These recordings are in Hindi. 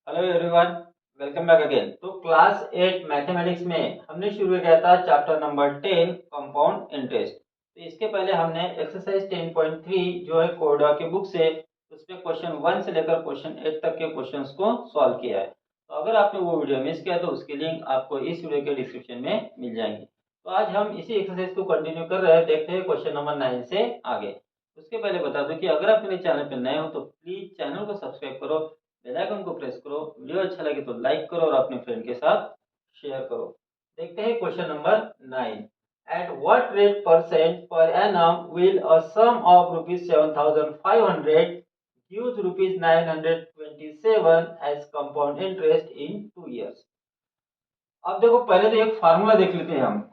Hello everyone, welcome back again. तो क्लास 8 मैथमेटिक्स में हमने शुरू किया था चैप्टर नंबर 10 कंपाउंड इंटरेस्ट। तो इसके पहले हमने एक्सरसाइज 10.3 जो है कोडा की बुक से उस पे क्वेश्चन 1 से लेकर क्वेश्चन 8 तक के क्वेश्चंस को सॉल्व किया है। तो अगर आपने वो वीडियो मिस किया तो उसकी लिंक आपको इस वीडियो के डिस्क्रिप्शन में मिल जाएंगी। तो आज हम इसी एक्सरसाइज को कंटिन्यू कर रहे हैं, देखते हैं क्वेश्चन नंबर 9 से आगे। उसके पहले बता दूं कि अगर आप मेरे चैनल पर नए हो तो प्लीज चैनल को सब्सक्राइब करो, बेल आइकन को प्रेस करो, वीडियो अच्छा लगे तो लाइक करो और अपने फ्रेंड के साथ शेयर करो। देखते हैं question number 9। At what rate percent per annum will a sum of rupees 7500 gives rupees 927 as compound interest in 2 years। अब देखो, पहले तो एक फार्मूला देख लेते हैं हम।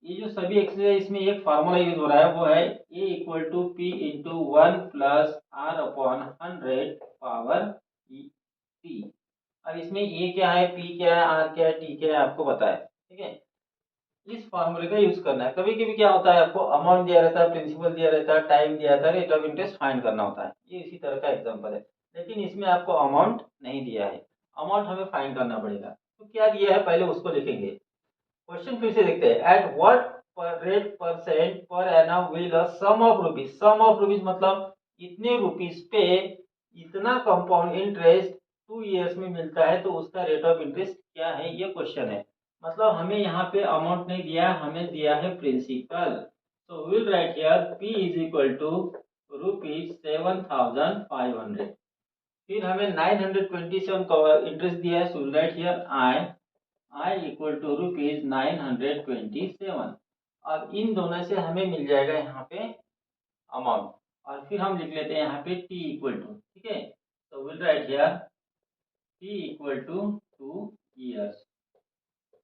ये जो सभी एक्सरसाइज इसमें एक फार्मूला यूज हो रहा है, वो है A equal to P into 1 plus R upon 100 power T. अब इसमें ए क्या है, पी क्या है, आर क्या है, टी क्या है, आपको पता है। ठीक है, इस फार्मूले का यूज करना है। कभी कभी क्या होता है, आपको अमाउंट दिया रहता है, प्रिंसिपल दिया रहता है, टाइम दिया रहता है, रेट ऑफ इंटरेस्ट फाइंड करना होता है। ये इसी तरह का एग्जांपल है, लेकिन इसमें आपको अमाउंट नहीं दिया है। अमाउंट हमें फाइंड करना पड़ेगा। तो क्या दिया है पहले उसको लिखेंगे। क्वेश्चन फिर से देखते हैं। At what per rate percent per annum will a sum of rupees. Sum of rupees मतलब इतने रुपीज पे इतना कंपाउंड इंटरेस्ट 2 years में मिलता है, तो उसका रेट ऑफ इंटरेस्ट क्या है, ये क्वेश्चन है। मतलब हमें यहाँ पे अमाउंट नहीं दिया, हमें दिया है प्रिंसिपल। तो will write here p is equal to rupees 7500। फिर हमें 927 का इंटरेस्ट दिया है, so write here I equal to rupees 927। अब इन दोनों से हमें मिल जाएगा यहाँ पे अमाउंट। और फिर हम लिख लेते हैं यहाँ पे टी इक्वल टू। ठीक है, तो will write here T equal to 2 years।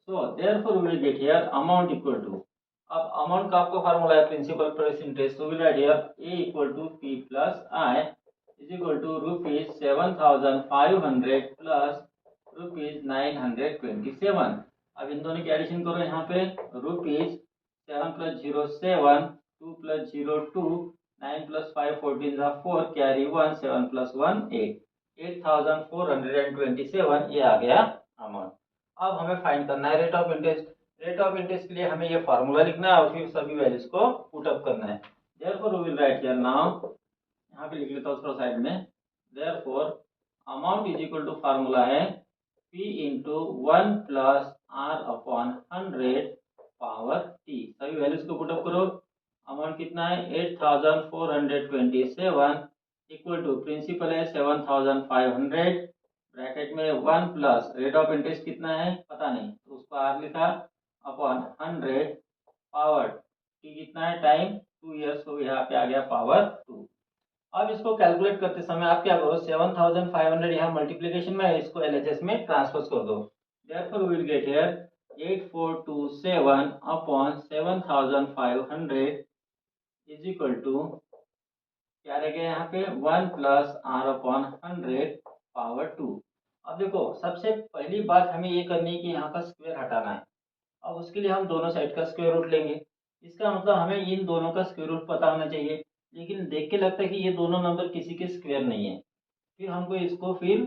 So therefore we will get here amount equal to. अब अमाउंट का आपको फार्मूला है प्रिंसिपल प्लस इंटरेस्ट। तो will write here A equal to P plus I is equal to rupees 7500 plus rupees 927। अब इन दोनों की एडिशन करो यहाँ पे। Rupees 7 plus 0 7, 2 plus 0 2, 9 plus 5 14 4, carry 1, 7 plus 1 8, 8427 ये आ गया अमाउंट। अब हमें फाइंड करना है rate of interest. Rate of interest के लिए हमें ये फार्मूला लिखना है और फिर सभी वैल्यूज को पुट अप करना है। Therefore we will write here now, यहाँ पे लिख लेता हूँ थोड़ा साइड में। Therefore amount is equal to formula है p into 1 plus R upon 100 power t। सभी वैल्यूज को पुटअप करो। अमाउंट कितना है 8427 इक्वल टू प्रिंसिपल है 7500, ब्रैकेट में 1 प्लस रेट ऑफ इंटरेस्ट कितना है पता नहीं, तो उसको आर लिखा, अपॉन 100 पावर t कितना है टाइम 2 years, तो यहाँ पे आ गया पावर 2। अब इसको कैलकुलेट करते समय आप क्या करो, 7500 यहाँ मल्टीप्लीकेशन में है, इसको एलएचएस में ट्रांसफर कर दो। Therefore we will get here 8427 upon 7500 is equal to क्या रहेगा यहाँ पे 1 प्लस आर अपॉन 100 पावर 2। अब देखो, सबसे पहली बात हमें ये करनी है कि यहाँ का स्क्वायर हटाना है। अब उसके लिए हम दोनों साइड का स्क्वायर रूट लेंगे। इसका मतलब हमें इन दोनों का स्क्वायर रूट पता होना चाहिए, लेकिन देख के लगता है कि ये दोनों नंबर किसी के स्क्वायर नहीं है। फिर हमको इसको फिर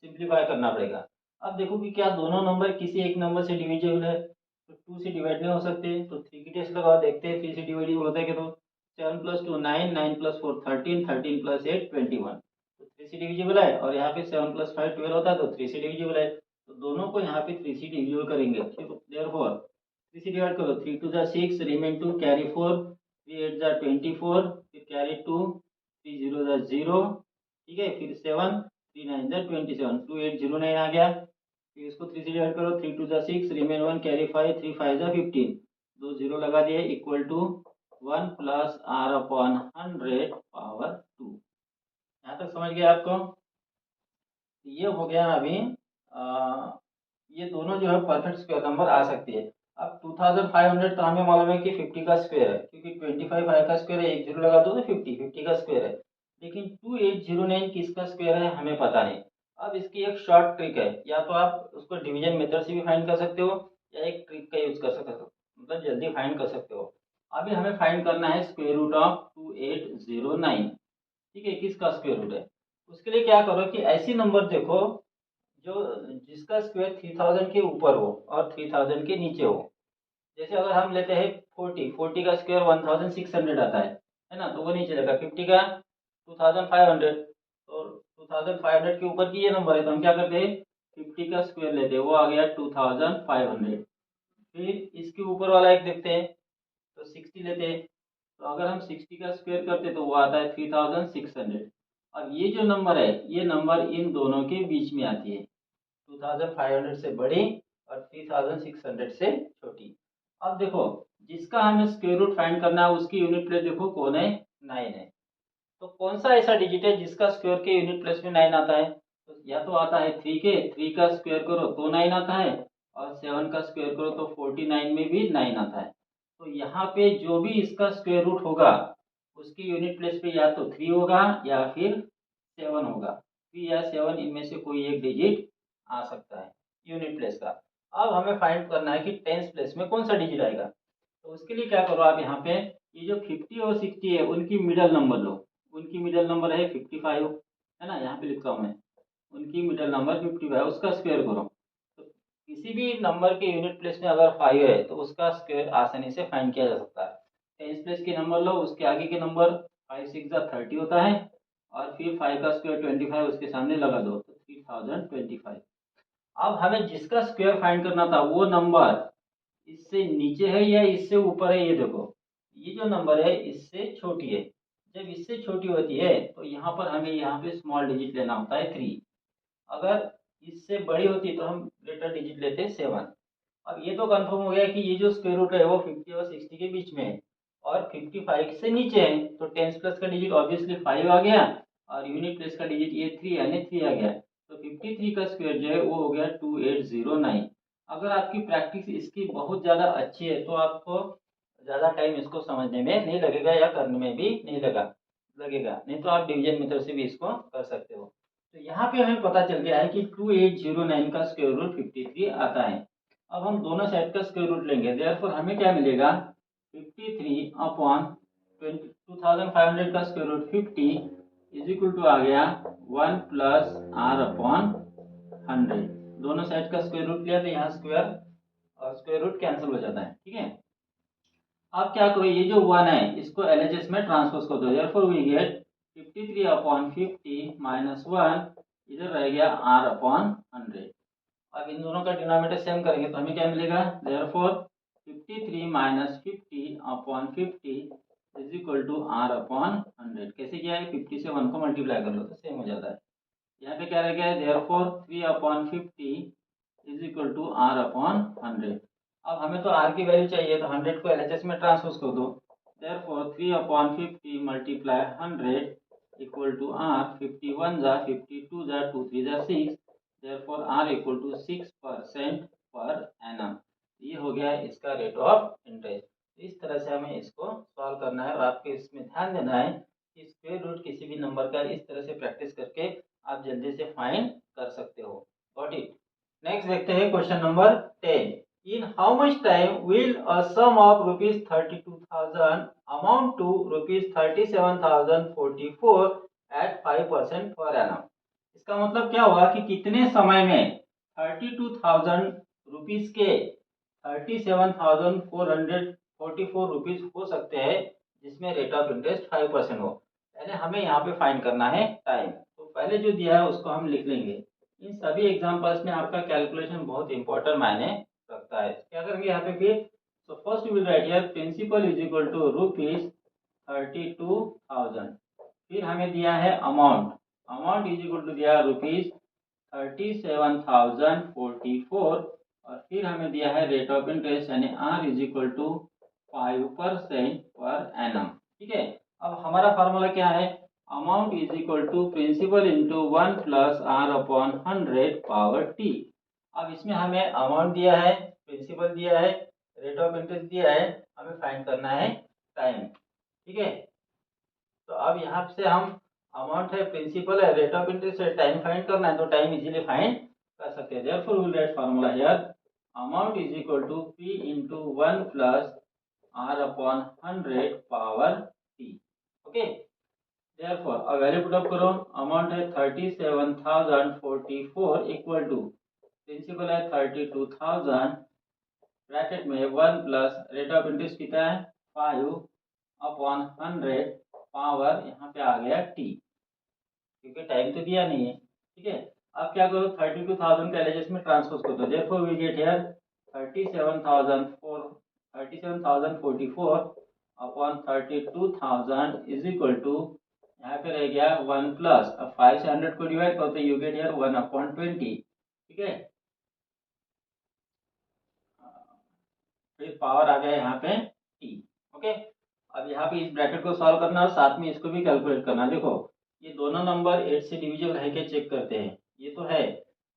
सिंप्लीफाई करना पड़ेगा। अब देखो कि क्या दोनों नंबर किसी एक नंबर से डिविजिबल है, तो 2 से डिवाइड नहीं हो सकते, तो 3 की टेस्ट लगाओ, देखते हैं 3 से डिवाइडेबल होता है कि। तो 7 प्लस 2 9, 9 प्लस 4 13, 13 प्लस 8 21, तो 3 से डिविजिबल है। और यहाँ पे 7 प्लस 5 12 होता है, तो 3 से डिविजिबल है। तो दोनों को यहाँ पे 3 से डिविजिबल करेंगे। देयरफॉर 3 से डिवाइड करो, 3 टू 6, रिमेन 2, कैरी 4, 3 8 24, फिर कैरी 2, 3 0 0। ठीक है, फिर 7, 3 9 27, 2809 आ गया। फिर इसको 3 से डिवाइड करो, 3 टू 6, रिमेन 1, कैरी 5, 3 5 15, दो जीरो लगा दिए, equal to 1 plus R upon 100 power 2। यहाँ तक समझ गया आपको। ये हो गया अभी। ये दोनों जो है परफेक्ट स्क्वायर नंबर आ सकती है। अब 2500 तो हमें मालूम है कि 50 का स्क्वायर है, क्योंकि 25 5 का स्क्वायर है, एक जीरो लगा दो तो 50 50 का स्क्वायर है। लेकिन 2809 किसका स्क्वायर है हमें पता नहीं। अब इसकी एक शॉर्ट ट्रिक है, या तो आप उसको डिवीजन मेथड से भी फाइंड कर सकते हो, या एक ट्रिक का यूज कर सकते हो, मतलब जल्दी फाइंड कर सकते हो। अभी हमें फाइंड करना है स्क्वायर रूट ऑफ 2809। ठीक है, किसका स्क्वायर रूट है। उसके लिए क्या करो कि ऐसी नंबर देखो जो जिसका स्क्वायर 3000 के ऊपर हो और 3000 के नीचे हो। जैसे अगर हम लेते हैं 40 का स्क्वायर 1600 आता है ना, तो वो नहीं चलेगा। 50 का 2500, तो 2500 के ऊपर की ये नंबर है तो हम क्या करते हैं, 50 का स्क्वायर लेते हैं, वो आ गया 2500। फिर इसके ऊपर वाला एक देखते हैं, तो 60 लेते हैं, तो अगर हम 60 का स्क्वायर करते तो वो आता है 3600। अब ये जो नंबर है, ये नंबर इन दोनों के बीच में आती है, 2500 से बड़ी और 3600 से छोटी। अब देखो, जिसका हमें स्क्वायर रूट फाइंड करना है उसकी यूनिट प्लेस देखो कौन है, 9 है। तो कौन सा ऐसा डिजिट है जिसका स्क्वायर के यूनिट प्लेस में 9 आता है, तो या तो आता है 3 के, 3 का स्क्वायर करो तो 9 आता है, और 7 का स्क्वायर करो तो 49 में भी 9 आता है। तो यहाँ पे जो भी इसका स्क्वायर रूट होगा उसकी यूनिट प्लेस पे या तो 3 होगा या फिर 7 होगा। 3 या 7 इनमें से कोई एक डिजिट आ सकता है यूनिट प्लेस का। अब हमें फाइंड करना है कि टेंस प्लेस में कौन सा डिजिट आएगा। तो उसके लिए क्या करो आप, यहाँ पे ये जो 50 और 60 है उनकी मिडल नंबर लो। उनकी मिडल नंबर है 55, है ना, यहाँ पे लिखता हूँ मैं, उनकी मिडल नंबर 55, उसका स्क्वायर करो। तो किसी भी नंबर के यूनिट प्लेस में अगर 5 है तो उसका स्क्वायर आसानी से फाइंड किया जा सकता है। टेंस प्लेस के नंबर लो, उसके आगे के नंबर 5 6 30 होता है, और फिर 5 का स्क्वायर 25 उसके सामने लगा दो तो 3025। अब हमें जिसका स्क्वायर फाइंड करना था वो नंबर इससे नीचे है या इससे ऊपर है, ये देखो, ये जो नंबर है इससे छोटी है। जब इससे छोटी होती है तो यहाँ पर हमें यहाँ पे स्मॉल डिजिट लेना होता है 3। अगर इससे बड़ी होती तो हम ग्रेटर डिजिट लेते 7। अब ये तो कंफर्म हो गया कि ये जो स्क्वायर रूट है वो 50 और 60 के बीच में है और 55 से नीचे है, तो टेंस प्लस का डिजिट ऑब्वियसली 5 आ गया और यूनिट प्लेस का डिजिट ये 3 यानी 3 आ गया। तो 53 का स्क्वायर जो है वो हो गया 2809। अगर आपकी प्रैक्टिस इसकी बहुत ज़्यादा अच्छी है तो आपको ज़्यादा टाइम इसको समझने में नहीं लगेगा या करने में भी नहीं लगेगा, नहीं तो आप डिवीजन मेथड से भी इसको कर सकते हो। तो यहाँ पे हमें पता चल गया है कि 2809 का स्क्वायर रूट 53 आता है। अब हम दोनों साइड का स्क्वायर रूट लेंगे, देयरफॉर हमें क्या मिलेगा, 53 अपॉन 2500 का square root 50 is equal to आ गया 1 प्लस आर अपॉन 100। दोनों साइड का स्क्वायर रूट लिया तो यहाँ स्क्वायर और स्क्वायर रूट कैंसिल हो जाता है, ठीक है। अब क्या करो, ये जो 1 है इसको एलएचएस में ट्रांसपोज कर दो, therefore we get 53 upon 50 minus 1, इधर रह गया r अपॉन 100। अब इन दोनों का डिनोमिनेटर सेम करेंगे तो हमें क्या मिलेगा, therefore 53 minus 50 upon 50 is equal to r upon 100। कैसे किया है, 50 से 1 को मल्टीप्लाई कर लो तो सेम हो जाता है। यहाँ पे क्या रह गया है, therefore 3 upon 50 is equal to r upon 100। अब हमें तो r की वैल्यू चाहिए तो 100 को एलएचएस में ट्रांसपोज कर दो, therefore 3 upon 50 multiply 100 equal to r। 51 जा 52 जा 2 3 जा 6, देयरफॉर r इक्वल टू 6% पर एनम। ये हो गया इसका रेट ऑफ इंटरेस्ट। इस तरह से हमें इसको सॉल्व करना है और आपको इसमें ध्यान देना है कि स्क्वायर रूट किसी भी नंबर का इस तरह से प्रैक्टिस करके आप जल्दी से फाइंड कर सकते हो। Got it. नेक्स्ट देखते हैं question number 10। In how much time will a sum of rupees 32,000 amount to rupees 37,044 at 5% per annum? इसका मतलब क्या हुआ कि कितने समय में 32,000 रुपीज के 37,444 रुपीज हो सकते हैं जिसमें रेट ऑफ इंटरेस्ट 5% हो। पहले हमें यहाँ पे फाइंड करना है टाइम, तो पहले जो दिया है उसको हम लिख लेंगे। इन सभी एग्जांपल्स में आपका कैलकुलेशन बहुत इंपॉर्टेंट मायने रखता है। क्या करेंगे यहाँ पे फिर, so first we will write here principal is equal to rupees 32,000। फिर हमें दिया है amount, amount is equal to दिया रुपीज 37,044 और फिर हमें दिया है रेट ऑफ इंटरेस्ट यानी r is equal to 5% per annum, ठीक है। अब हमारा फार्मूला क्या है, amount is equal to principal into 1 plus R upon 100 power T. अब इसमें हमें अमाउंट दिया है, प्रिंसिपल दिया है, रेट ऑफ इंटरेस्ट दिया है, हमें फाइंड करना है टाइम, ठीक है। तो अब यहाँ से हम अमाउंट है, प्रिंसिपल है, रेट ऑफ इंटरेस्ट है, टाइम फाइंड करना है तो टाइम इजीली फाइंड कर सकते हैं। Therefore we will write formula here, amount is equal to p into 1 plus r upon 100 power t, okay. Therefore अब वैल्यू पुट अप करो, अमाउंट है 37,044 इक्वल टू प्रिंसिपल है 32,000 ब्रैकेट में 1 प्लस रेट ऑफ इंटरेस्ट कितना है 5/100 पावर यहाँ पे आ गया टी, क्योंकि टाइम तो दिया नहीं है। ठीक है, अब क्या करो 32,000 का एलएचएस में ट्रांसपोज कर दो, therefore we get here 37,044 upon 32,000 is equal to, यहाँ पे रह गया 1 प्लस, अब 5 से 100 को डिवाइड करो तो यू गेट हियर 1/20। ठीक है, फिर पावर आ गया यहाँ पे टी। ओके, अब यहाँ पे इस ब्रैकेट को सॉल्व करना और साथ में इसको भी कैलकुलेट करना। देखो ये दोनों नंबर 8 से डिविजिबल है क्या चेक करते हैं, ये तो है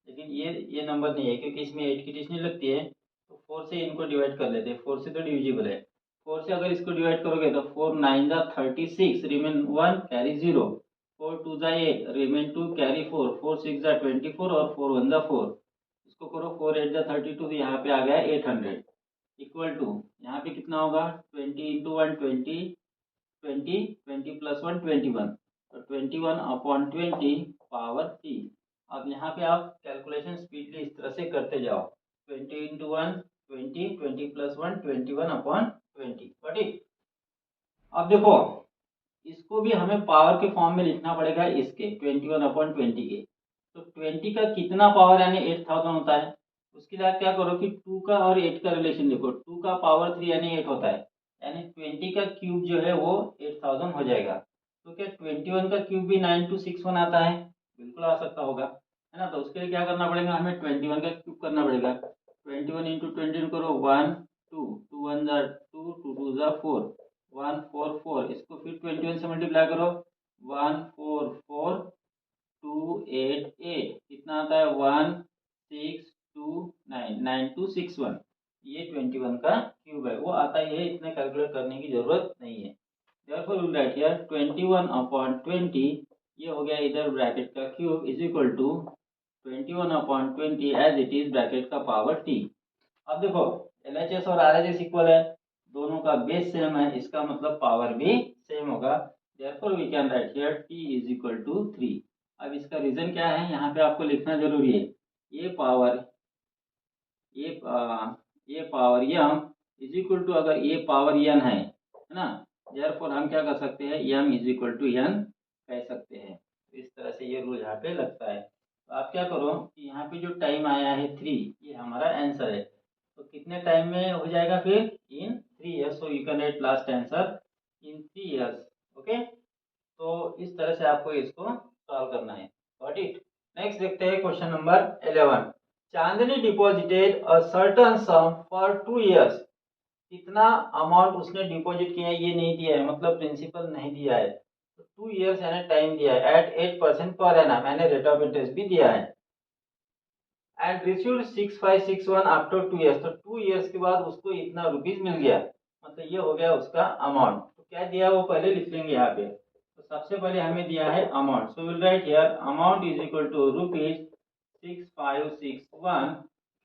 लेकिन ये नंबर नहीं है क्योंकि इसमें 8 की डिजिट नहीं लगती है, तो 4 से इनको डिवाइड कर लेते हैं, 4 से तो डिविजिबल है। 4 से अगर इसको डिवाइड करोगे तो 4 9 जा 36 रिमेन 1 कैरी 0, 4 2 जा 8 रिमेन 2 कैरी 4, 4 6 जा 24 और 4 1 जा 4, इसको करो 4 8 जा 32, तो यहाँ पे आ गया 800 इक्वल टू, यहाँ पे कितना होगा 20 इंटू 1 20, 20 20 प्लस 1 21, तो 21/20 पावर टी। अब यहाँ पे आप कैलकुलेशन स्पीडली इस तरह से करते जाओ, 20 इंटू 1 20, 20 प्लस 1 21/20, ठीक। अब देखो इसको भी हमें पावर के फॉर्म में लिखना पड़ेगा, इसके 21/20 के, तो 20 का कितना पावर यानी 8000 होता है, उसके लिए आप क्या करो कि 2 का और 8 का रिलेशन देखो, 2 का पावर 3 यानी 8 होता है, यानी 20 का क्यूब जो है वो 8000 हो जाएगा। तो क्या 21 का क्यूब भी 9261 आता है, बिल्कुल आ सकता होगा, है ना। तो उसके लिए क्या करना पड़ेगा, हमें 21 का क्यूब करना पड़ेगा, 21 इंटू 20 करो 1 2 2 1 जा 2 2 2 जा 4 144, इसको फिर 21 से मल्टीप्लाई करो 144,288, कितना आता है 16299261, ये 21 का क्यूब है, वो आता ही है, इतने कैलकुलेट करने की जरूरत नहीं है। therefore we'll write here 21/20, ये हो गया इधर ब्रैकेट का cube is equal to 21/20 as it is bracket का पावर टी। अब देखो LHS और RHS इक्वल है, दोनों का बेस सेम है, इसका मतलब पावर भी सेम होगा, therefore we can write here t is equal to 3। अब इसका रीजन क्या है, यहाँ पे आपको लिखना जरूरी है, ये पावर ये पावर यम इज इक्वल टू, अगर ये पावर यन है ना, therefore हम क्या कर सकते हैं, यम इज इक्वल टू यन कह सकते हैं। इस तरह से ये रूल यहाँ पे लगता है। तो आप क्या करो कि यहाँ पे जो टाइम आया है 3, ये हमारा आंसर है, तो कितने टाइम में हो जाएगा फिर, इन 3 years, so you can write last answer in 3 years। Okay, तो इस तरह से आपको इसको सॉल्व करना है, गॉट इट। नेक्स्ट देखते हैं question number 11। Chandni deposited a certain some for 2 years, कितना अमाउंट उसने डिपॉजिट किया है ये नहीं दिया है, मतलब प्रिंसिपल नहीं दिया है, तो 2 years यानी टाइम दिया है एट 8% पर एनम, मैंने रेट ऑफ इंटरेस्ट भी दिया है, एंड रिसीव्ड 6561 आफ्टर 2 years, तो 2 years के बाद उसको इतना रुपीज मिल गया, मतलब ये हो गया उसका अमाउंट। तो क्या दिया वो पहले लिख लेंगे यहाँ पे, तो सबसे पहले हमें दिया है amount, so will write here amount is equal to rupees 6561,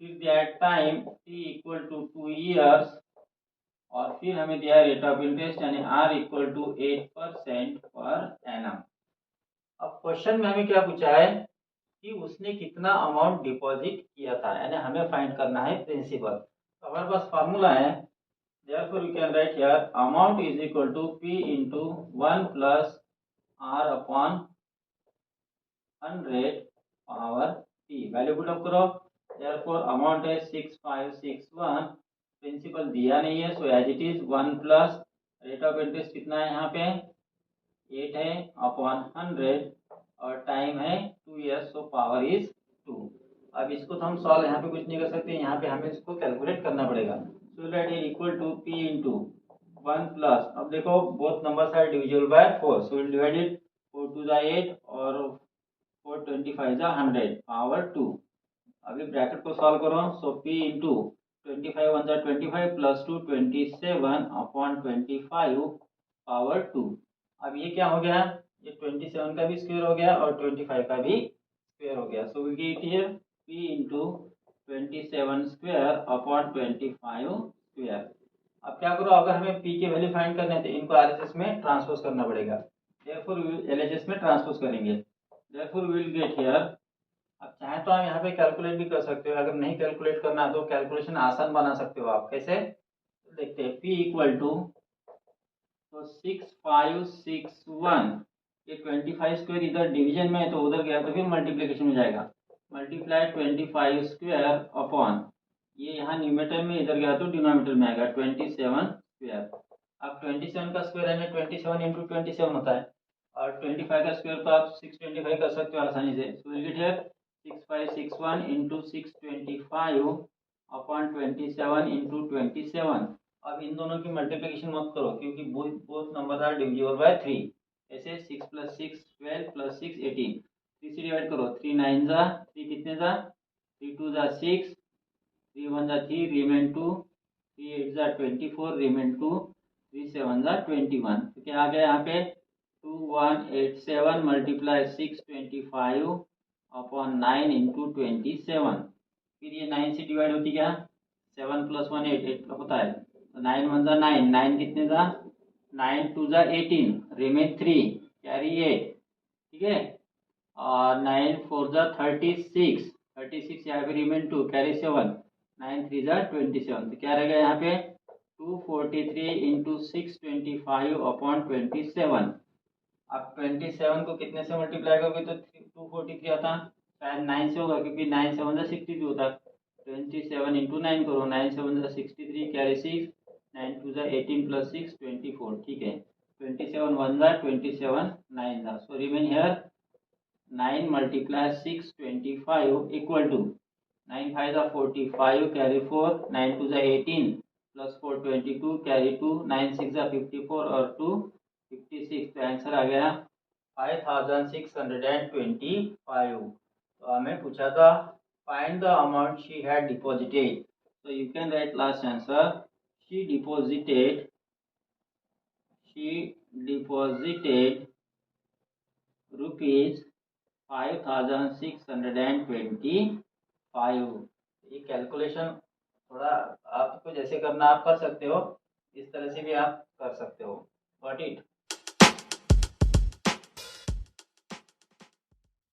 फिर दिया time t equal to 2 years, और फिर हमें दिया रेट ऑफ इंटरेस्ट यानी r इक्वल टू 8% पर एनम। अब क्वेश्चन में हमें क्या पूछा है कि उसने कितना अमाउंट डिपॉजिट किया था, यानी हमें फाइंड करना है प्रिंसिपल। तो हमारे पास फार्मूला है, therefore we can write here amount is equal to p into 1 plus r upon 100 power t, value put up करो, therefore अमाउंट है 6561, प्रिंसिपल दिया नहीं है, so as it is 1 plus rate of interest कितना है यहाँ पे 8 है अपॉन 100, और टाइम है 2 years, सो पावर इज 2। अब इसको तो हम सॉल्व यहाँ पे कुछ नहीं कर सकते, यहाँ पे हमें इसको कैलकुलेट करना पड़ेगा, so that is equal to p into 1 plus, अब देखो both numbers are divisible by 4, so will divide it, 4 2 जा 8 और 4 25 जा 100 पावर 2। अभी ब्रैकेट को सॉल्व करो, सो p इंटू 25 1 जा 25 प्लस 2 27 अपॉन 25 पावर 2। अब ये क्या हो गया, ये 27 का भी स्क्वायर हो गया और 25 का भी स्क्वायर हो गया, so we get here p into 27 square upon 25 square. अब क्या करो, अगर हमें p के वैल्यू फाइंड करने थे, इनको आरएचएस में ट्रांसपोज करना पड़ेगा, therefore we will LHS में ट्रांसपोज करेंगे, therefore we will get here। अब चाहे तो आप यहाँ पे कैलकुलेट भी कर सकते हो, अगर नहीं कैलकुलेट करना तो कैलकुलेशन आसान बना सकते हो आप। कैसे तो देखते हैं, P इक्वल टू तो 6561, ये 25 स्क्वायर इधर डिवीजन में है तो उधर गया तो फिर मल्टीप्लीकेशन में जाएगा, मल्टीप्लाई 25 स्क्वायर अपॉन ये यहाँ न्यूमरेटर में इधर गया तो डिनोमिनेटर में आएगा 27 स्क्वायर। अब 27 का स्क्वायर है 27 इंटू 27 होता है, और 25 का स्क्वायर तो आप 625 कर सकते हो आसानी से। So will get here 6561 into 625 upon 27 into 27। अब इन दोनों की मल्टीप्लिकेशन मत करो क्योंकि both number are divisible by 3। ऐसे 6 + 6 12 + 6 18, 3 से डिवाइड करो, 3 9 जा 3 कितने जा 3 2 जा 6, 3 1 जा 3 रिमेन 2, 3 8 जा 24 रिमेन 2, 3 7 जा 21। तो क्या आ गया यहाँ पे 2187 मल्टीप्लाई 625 अपॉन 9 इंटू 27। फिर ये 9 से डिवाइड होती क्या, 7 + 1 8 8 होता है, 9 1 जा 9, 9 कितने जा 9 2 जा 18 रिमेन 3 कैरी 8, ठीक है। और 9 4 जा 36, 36 यहाँ पे रिमेन 2 कैरी 7, 9 3 जा 27। तो क्या रहेगा यहाँ पे 243 इंटू 625 अपॉन 27। आप 27 को कितने से मल्टीप्लाई करोगे तो 243 आता, शायद 9 से होगा क्योंकि 9 7 जा 63 होता। 27 इंटू 9 करो, 9 7 जा 63 कैरी 6, 9 2 जा 18 + 6 24, ठीक है। 27 1 जा 27 9 जा, so remain here 9 multiply 625 equal to 9 5 जा 45 कैरी 4, 9 2 जा 18 + 4 22 कैरी 2, 9 6 जा 54 और 2 56। तो आंसर आ गया 5625। तो हमें पूछा था find the amount she had deposited, so you can write last answer, she deposited rupees 5625। ये कैलकुलेशन थोड़ा आपको जैसे करना आप कर सकते हो, इस तरह से भी आप कर सकते हो। Got it.